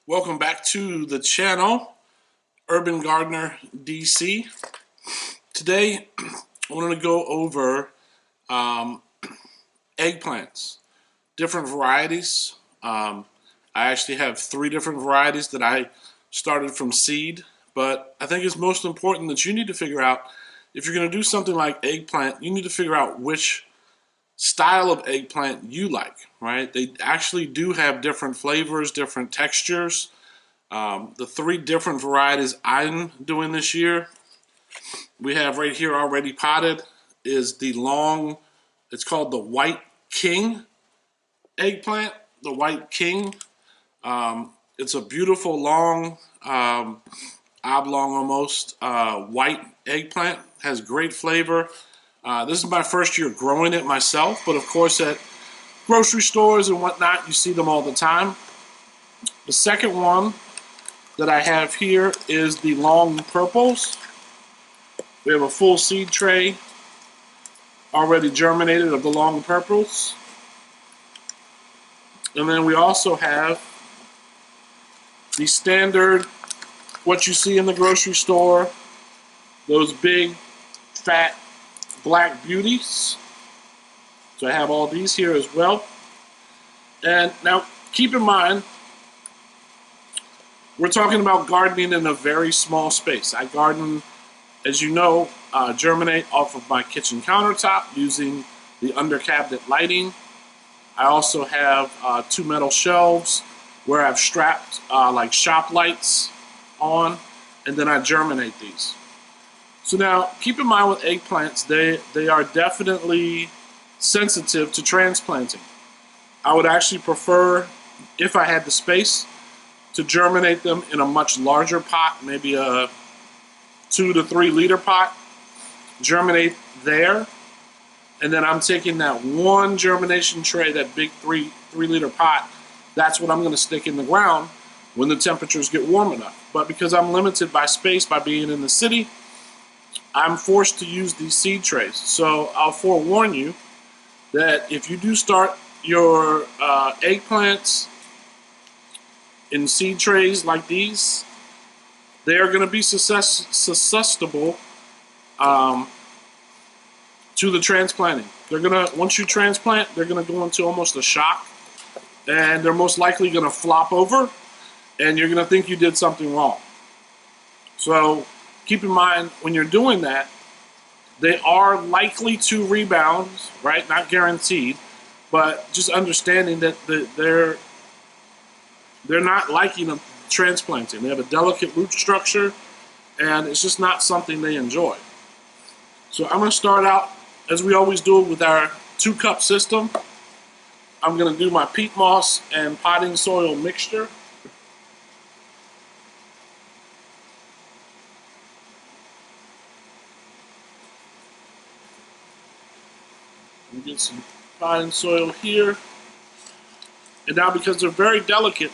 Welcome back to the channel, Urban Gardener DC. Today, I want to go over eggplants, different varieties. I actually have 3 different varieties that I started from seed, but I think it's most important that you need to figure out, if you're going to do something like eggplant, you need to figure out which style of eggplant you like, right? They actually do have different flavors, different textures. The 3 different varieties I'm doing this year, we have right here already potted, is the long, it's called the White King eggplant, the White King. It's a beautiful, long, oblong almost, white eggplant, has great flavor. This is my first year growing it myself, but of course at grocery stores and whatnot, you see them all the time. The second one that I have here is the long purples. We have a full seed tray already germinated of the long purples. And then we also have the standard, what you see in the grocery store, those big, fat, black beauties. So I have all these here as well. And now keep in mind, we're talking about gardening in a very small space. I garden, as you know, germinate off of my kitchen countertop using the under cabinet lighting. I also have 2 metal shelves where I've strapped like shop lights on, and then I germinate these. So now keep in mind with eggplants, they are definitely sensitive to transplanting. I would actually prefer, if I had the space, to germinate them in a much larger pot, maybe a 2 to 3 liter pot, germinate there, and then I'm taking that one germination tray, that big 3 liter pot, that's what I'm going to stick in the ground when the temperatures get warm enough. But because I'm limited by space by being in the city, I'm forced to use these seed trays. So I'll forewarn you that if you do start your eggplants in seed trays like these, they are going to be susceptible to the transplanting. They're gonna, once you transplant, they're gonna go into almost a shock, and they're most likely gonna flop over, and you're gonna think you did something wrong. So keep in mind when you're doing that, they are likely to rebound, right? Not guaranteed, but just understanding that they're not liking them transplanting. They have a delicate root structure, and it's just not something they enjoy. So I'm going to start out, as we always do, with our 2-cup system. I'm going to do my peat moss and potting soil mixture. Get some potting soil here. And now, because they're very delicate,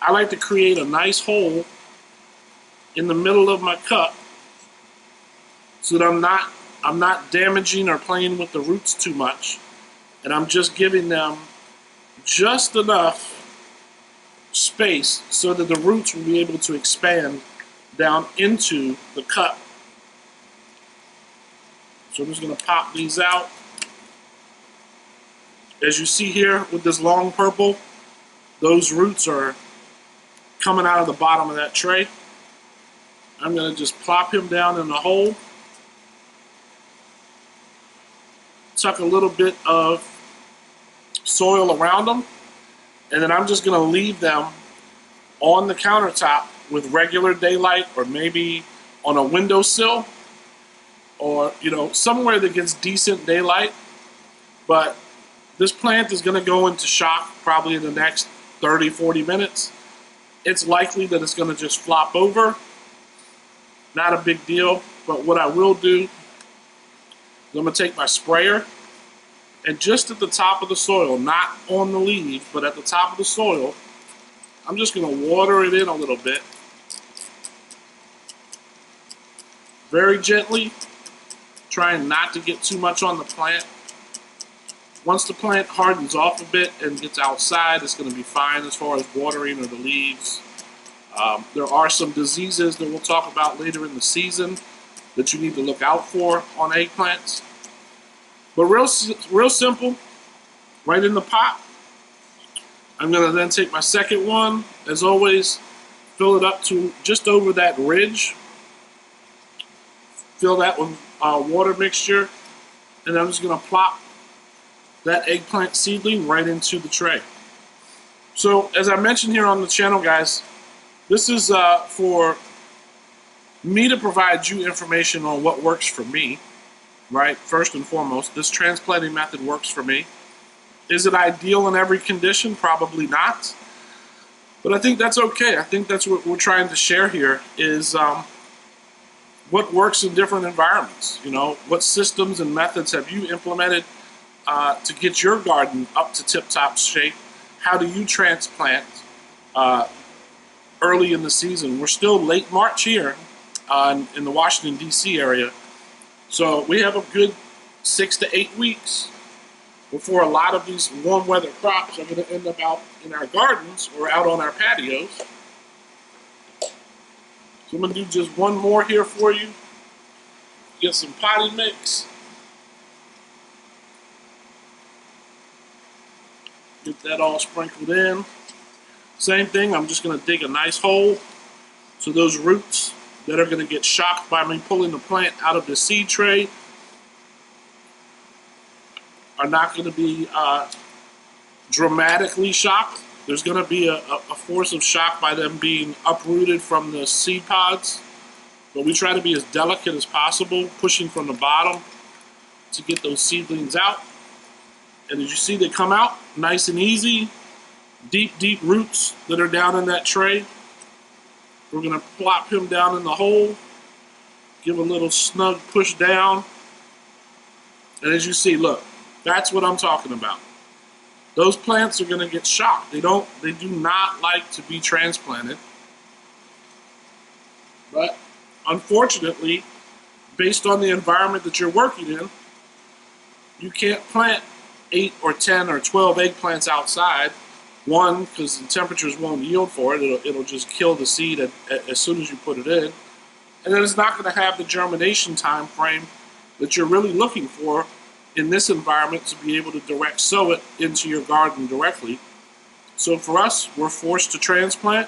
I like to create a nice hole in the middle of my cup so that I'm not damaging or playing with the roots too much, and I'm just giving them just enough space so that the roots will be able to expand down into the cup. So I'm just going to pop these out. As you see here with this long purple, those roots are coming out of the bottom of that tray. I'm going to just plop him down in the hole. Tuck a little bit of soil around them, and then I'm just going to leave them on the countertop with regular daylight, or maybe on a windowsill, or somewhere that gets decent daylight. But this plant is going to go into shock probably in the next 30-40 minutes. It's likely that it's going to just flop over. Not a big deal, but what I will do, I'm going to take my sprayer, and just at the top of the soil, not on the leaf, but at the top of the soil, I'm just going to water it in a little bit. Very gently, trying not to get too much on the plant. Once the plant hardens off a bit and gets outside, it's going to be fine as far as watering or the leaves. There are some diseases that we'll talk about later in the season that you need to look out for on eggplants. But real simple, right in the pot. I'm going to then take my second one, as always, fill it up to just over that ridge. Fill that with water mixture, and I'm just going to plop that eggplant seedling right into the tray. So as I mentioned here on the channel, guys, this is for me to provide you information on what works for me, right? First and foremost, this transplanting method works for me. Is it ideal in every condition? Probably not. But I think that's okay. I think that's what we're trying to share here is what works in different environments. You know, what systems and methods have you implemented to get your garden up to tip-top shape? How do you transplant early in the season? We're still late March here in the Washington, D.C. area. So we have a good 6 to 8 weeks before a lot of these warm weather crops are going to end up out in our gardens or out on our patios. So I'm going to do just one more here for you. Get some potting mix. Get that all sprinkled in. Same thing, I'm just going to dig a nice hole so those roots that are going to get shocked by me pulling the plant out of the seed tray are not going to be dramatically shocked. There's going to be a force of shock by them being uprooted from the seed pods. But we try to be as delicate as possible, pushing from the bottom to get those seedlings out. And as you see, they come out nice and easy. Deep, deep roots that are down in that tray. We're going to plop him down in the hole. Give a little snug push down. And as you see, look, that's what I'm talking about. Those plants are going to get shocked. They do not like to be transplanted. But unfortunately, based on the environment that you're working in, you can't plant 8 or 10 or 12 eggplants outside. One, because the temperatures won't yield for it. It'll just kill the seed as soon as you put it in. And then it's not going to have the germination time frame that you're really looking for in this environment to be able to direct sow it into your garden directly. So for us, we're forced to transplant.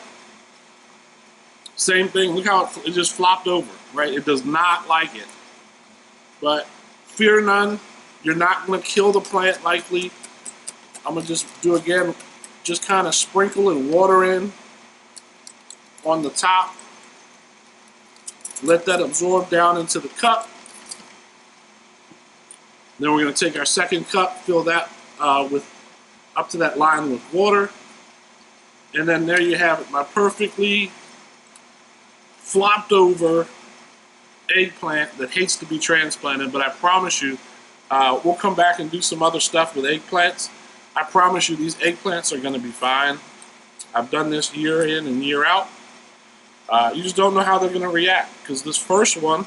Same thing, look how it just flopped over, right? It does not like it. But fear none, you're not going to kill the plant likely. I'm going to just do again, just kind of sprinkle and water in on the top. Let that absorb down into the cup. Then we're going to take our second cup, fill that with up to that line with water. And then there you have it, my perfectly flopped over eggplant that hates to be transplanted. But I promise you, we'll come back and do some other stuff with eggplants. I promise you these eggplants are going to be fine. I've done this year in and year out. You just don't know how they're going to react because this first one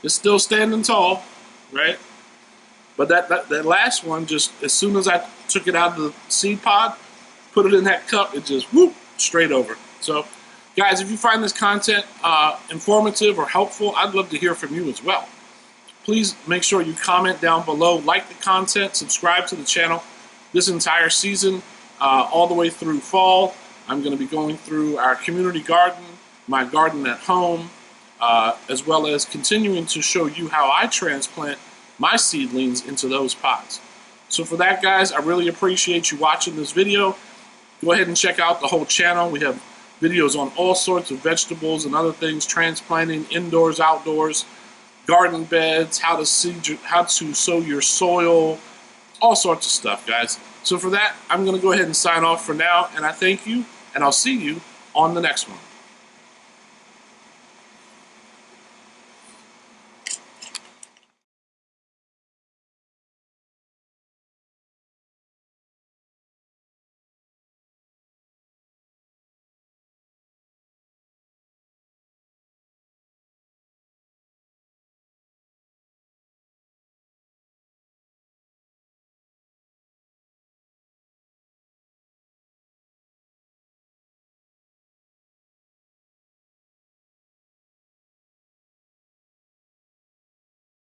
is still standing tall, right? But that last one, just as soon as I took it out of the seed pod, put it in that cup, it just whoop, straight over. So, guys, if you find this content informative or helpful, I'd love to hear from you as well. Please make sure you comment down below, like the content, subscribe to the channel. This entire season, all the way through fall, I'm going to be going through our community garden, my garden at home, as well as continuing to show you how I transplant my seedlings into those pots. So for that, guys, I really appreciate you watching this video. Go ahead and check out the whole channel. We have videos on all sorts of vegetables and other things, transplanting indoors, outdoors, garden beds, how to sow your soil, all sorts of stuff, guys. So for that, I'm going to go ahead and sign off for now, and I thank you, and I'll see you on the next one.